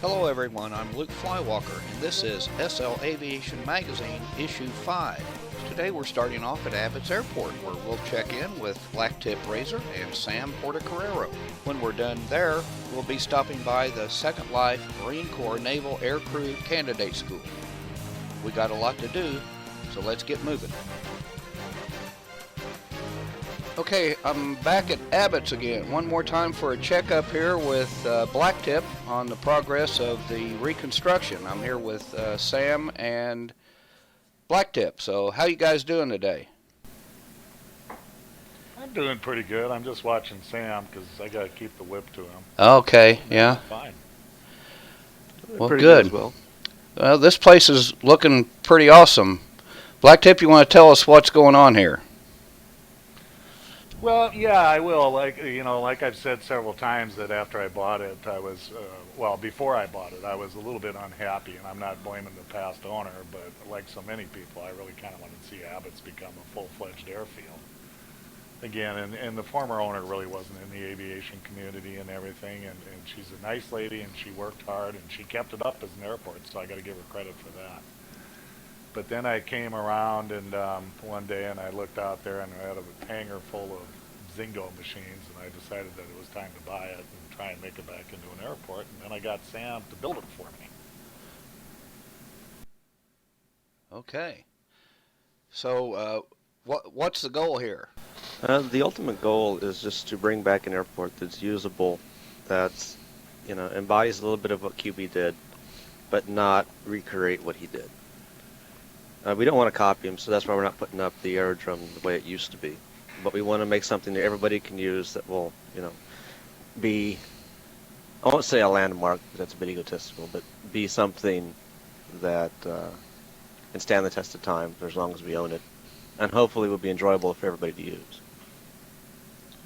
Hello everyone, I'm Luke Flywalker, and this is SL Aviation Magazine, Issue 5. Today we're starting off at Abbott's Airport, where we'll check in with Blacktip Razor and Sam Portocarrero. When we're done there, we'll be stopping by the Second Life Marine Corps Naval Aircrew Candidate School. We got a lot to do, so let's get moving. Okay, I'm back at Abbott's again, one more time for a checkup here with Blacktip on the progress of the reconstruction. I'm here with Sam and Blacktip. So how you guys doing today? I'm doing pretty good. I'm just watching Sam because I got to keep the whip to him. Other Okay, than that, yeah. I'm fine. Well, Pretty good as good. well. Well, this place is looking pretty awesome. Blacktip, you want to tell us what's going on here? Well, yeah, I will. Like I've said several times that after I bought it, before I bought it, I was a little bit unhappy, and I'm not blaming the past owner, but like so many people, I really kind of wanted to see Abbott's become a full-fledged airfield again. And the former owner really wasn't in the aviation community and everything, and she's a nice lady, and she worked hard, and she kept it up as an airport, so I got to give her credit for that. But then I came around and one day and I looked out there and I had a hangar full of Zingo machines, and I decided that it was time to buy it and try and make it back into an airport. And then I got Sam to build it for me. Okay. So what's the goal here? The ultimate goal is just to bring back an airport that's usable, that's, embodies a little bit of what QB did, but not recreate what he did. We don't want to copy him, so that's why we're not putting up the aerodrome the way it used to be. But we want to make something that everybody can use that will, be, I won't say a landmark, that's a bit egotistical, but be something that can stand the test of time for as long as we own it. And hopefully will be enjoyable for everybody to use.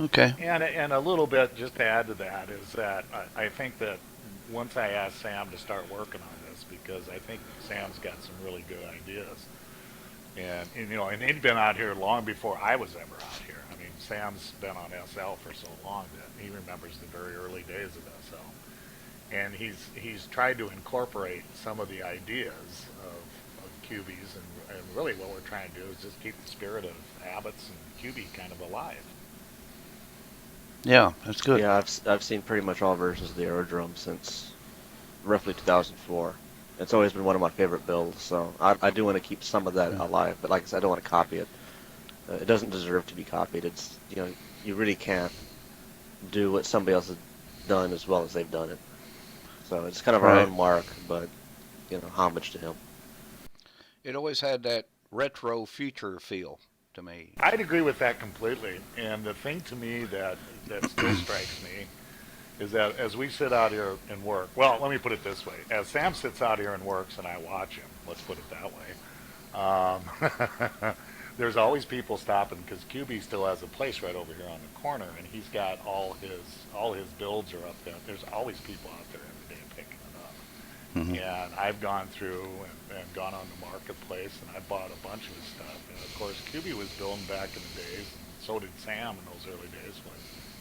Okay. And a little bit just to add to that is that I think that once I asked Sam to start working on this, because I think Sam's got some really good ideas. And he'd been out here long before I was ever out here. I mean, Sam's been on SL for so long that he remembers the very early days of SL. And he's tried to incorporate some of the ideas of QBs, and really what we're trying to do is just keep the spirit of Abbott's and QB kind of alive. Yeah, that's good. Yeah, I've seen pretty much all versions of the aerodrome since roughly 2004. It's always been one of my favorite builds, so I do want to keep some of that alive. But like I said, I don't want to copy it. It doesn't deserve to be copied. It's you really can't do what somebody else has done as well as they've done it. So it's kind of our Right. own mark, but homage to him. It always had that retro future feel to me. I'd agree with that completely. And the thing to me that still strikes me is that as we sit out here and work, well, let me put it this way: as Sam sits out here and works, and I watch him, let's put it that way. There's always people stopping because QB still has a place right over here on the corner, and he's got all his builds are up there. There's always people out there every day picking it up. Hmm. And I've gone through and gone on the marketplace, and I bought a bunch of his stuff. And of course, QB was building back in the days, and so did Sam in those early days when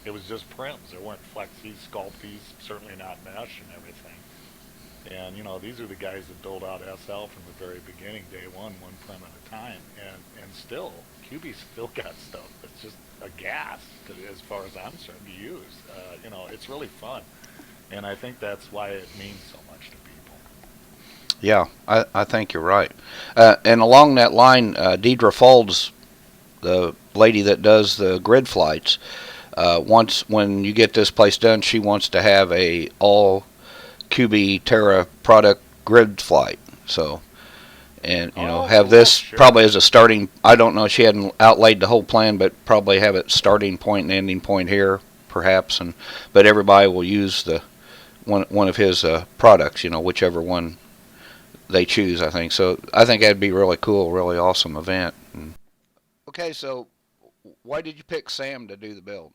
it was just prims. There weren't flexies, sculpties, certainly not mesh and everything. And these are the guys that built out SL from the very beginning, day one prim at a time. And still, QB's still got stuff that's just a gas as far as I'm concerned to use. It's really fun, and I think that's why it means so much to people. Yeah, I think you're right. And along that line, Deidre Folds, the lady that does the grid flights, once when you get this place done, she wants to have a all QB Terra product grid flight. So, and Oh, have cool, this sure. probably as a starting. I don't know. She hadn't outlaid the whole plan, but probably have it starting point and ending point here, perhaps. And but everybody will use the one of his products. Whichever one they choose. I think so. I think that'd be really cool, really awesome event. Okay, so why did you pick Sam to do the build?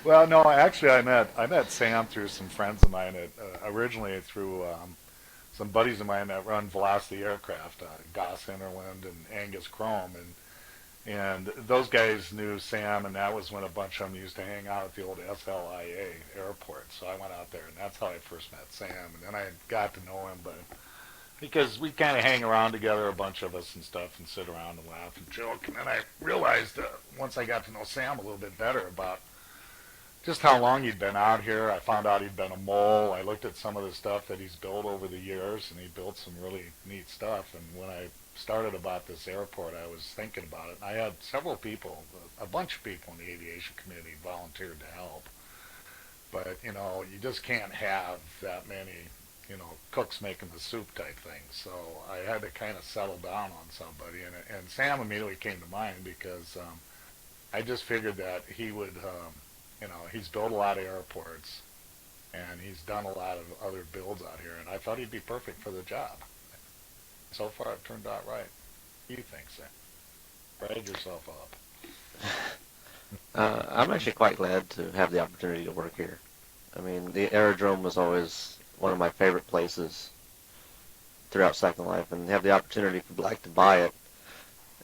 Well, no, actually, I met Sam through some friends of mine. Originally through some buddies of mine that run Velocity Aircraft, Goss Interland and Angus Chrome, And those guys knew Sam, and that was when a bunch of them used to hang out at the old SLIA airport. So I went out there, and that's how I first met Sam. And then I got to know him, but because we kind of hang around together, a bunch of us and stuff, and sit around and laugh and joke. And then I realized once I got to know Sam a little bit better about just how long he'd been out here. I found out he'd been a mole. I looked at some of the stuff that he's built over the years, and he built some really neat stuff. And when I started about this airport, I was thinking about it. And I had several people, a bunch of people in the aviation community volunteered to help. But, you just can't have that many, cooks making the soup type thing. So I had to kind of settle down on somebody. And Sam immediately came to mind because I just figured that he would, he's built a lot of airports and he's done a lot of other builds out here. And I thought he'd be perfect for the job. So far, it turned out right. What do you think, Sam? Brag yourself up. I'm actually quite glad to have the opportunity to work here. I mean, the aerodrome was always one of my favorite places throughout Second Life, and have the opportunity for Black to buy it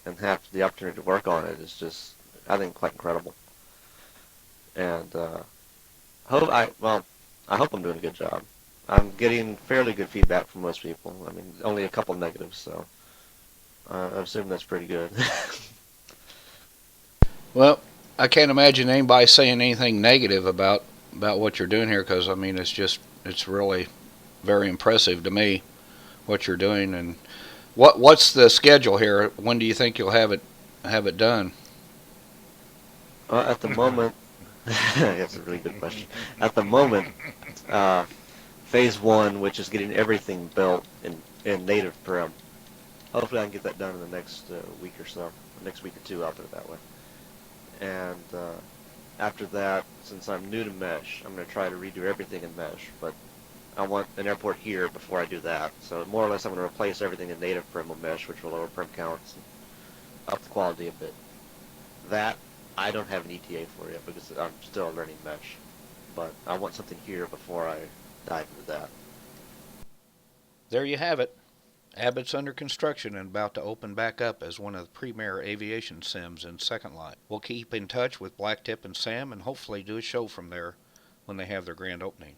and have the opportunity to work on it is just, I think, quite incredible. And I hope I'm doing a good job. I'm getting fairly good feedback from most people. I mean, only a couple negatives, so I assume that's pretty good. Well, I can't imagine anybody saying anything negative about what you're doing here, because I mean it's really very impressive to me what you're doing. And what's the schedule here? When do you think you'll have it done? At the moment, that's a really good question. At the moment, phase one, which is getting everything built in native prim. Hopefully I can get that done in the next week or so, next week or two, I'll put it that way. And after that, since I'm new to mesh, I'm going to try to redo everything in mesh, but I want an airport here before I do that. So more or less I'm going to replace everything in native prim with mesh, which will lower prim counts and up the quality a bit. That I don't have an ETA for yet because I'm still learning mesh, but I want something here before I dive into that. There you have it. Abbott's under construction and about to open back up as one of the premier aviation sims in Second Life. We'll keep in touch with Blacktip and Sam and hopefully do a show from there when they have their grand opening.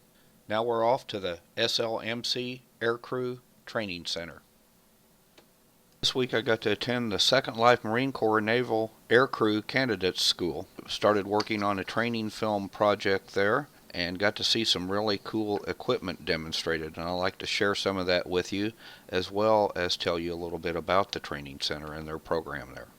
Now we're off to the SLMC Aircrew Training Center. This week I got to attend the Second Life Marine Corps Naval Aircrew Candidates School. Started working on a training film project there and got to see some really cool equipment demonstrated, and I'd like to share some of that with you, as well as tell you a little bit about the training center and their program there.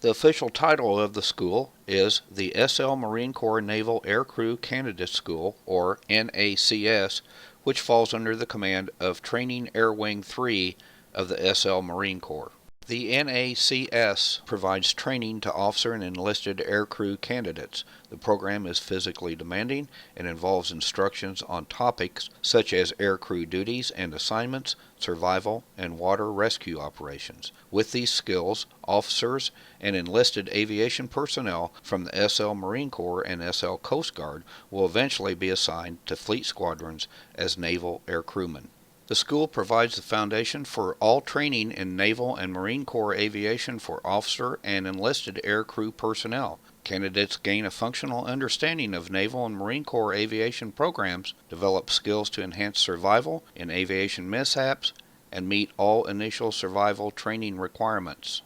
The official title of the school is the SL Marine Corps Naval Aircrew Candidate School, or NACS, which falls under the command of Training Air Wing 3 of the SL Marine Corps. The NACS provides training to officer and enlisted aircrew candidates. The program is physically demanding and involves instructions on topics such as aircrew duties and assignments, survival, and water rescue operations. With these skills, officers and enlisted aviation personnel from the SL Marine Corps and SL Coast Guard will eventually be assigned to fleet squadrons as naval aircrewmen. The school provides the foundation for all training in Naval and Marine Corps aviation for officer and enlisted aircrew personnel. Candidates gain a functional understanding of Naval and Marine Corps aviation programs, develop skills to enhance survival in aviation mishaps, and meet all initial survival training requirements.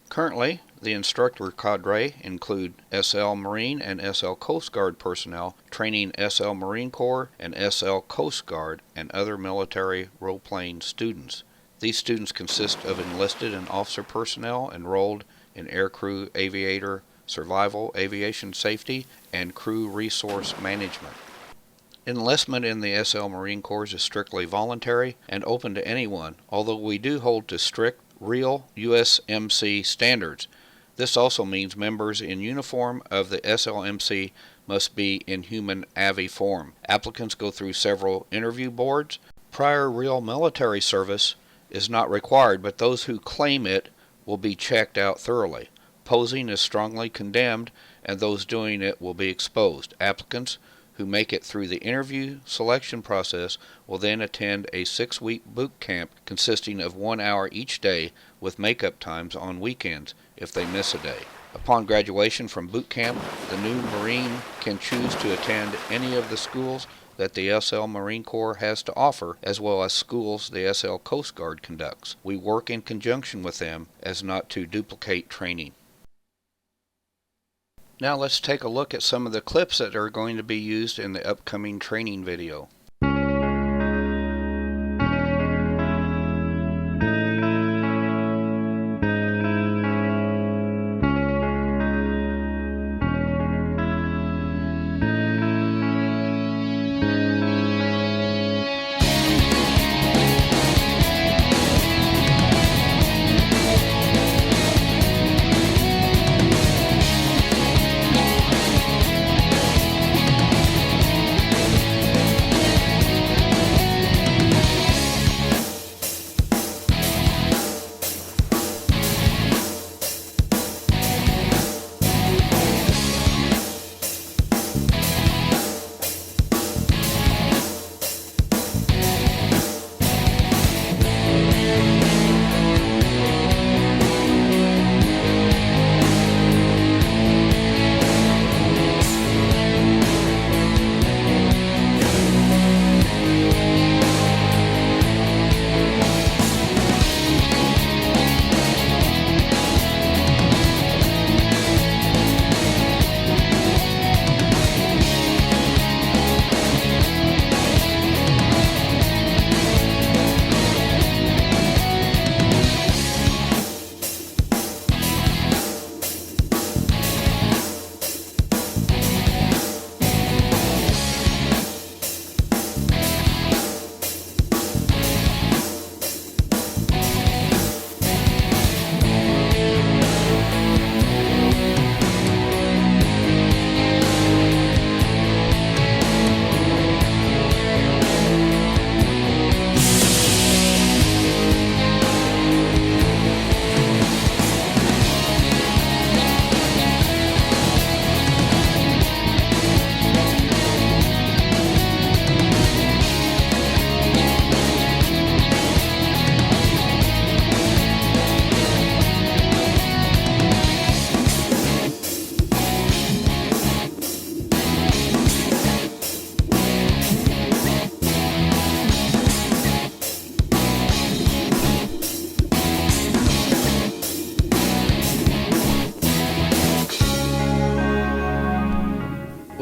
Currently, the instructor cadre include SL Marine and SL Coast Guard personnel training SL Marine Corps and SL Coast Guard and other military role-playing students. These students consist of enlisted and officer personnel enrolled in aircrew, aviator, survival, aviation safety, and crew resource management. Enlistment in the SL Marine Corps is strictly voluntary and open to anyone, although we do hold to strict real USMC standards. This also means members in uniform of the SLMC must be in human avi form. Applicants go through several interview boards. Prior real military service is not required, but those who claim it will be checked out thoroughly. Posing is strongly condemned, and those doing it will be exposed. Applicants who make it through the interview selection process will then attend a 6-week boot camp consisting of 1 hour each day with makeup times on weekends if they miss a day. Upon graduation from boot camp, the new Marine can choose to attend any of the schools that the SL Marine Corps has to offer, as well as schools the SL Coast Guard conducts. We work in conjunction with them as not to duplicate training. Now let's take a look at some of the clips that are going to be used in the upcoming training video.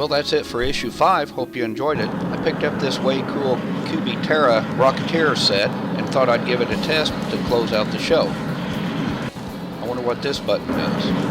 Well, that's it for issue 5. Hope you enjoyed it. I picked up this way cool QB Terra Rocketeer set and thought I'd give it a test to close out the show. I wonder what this button does.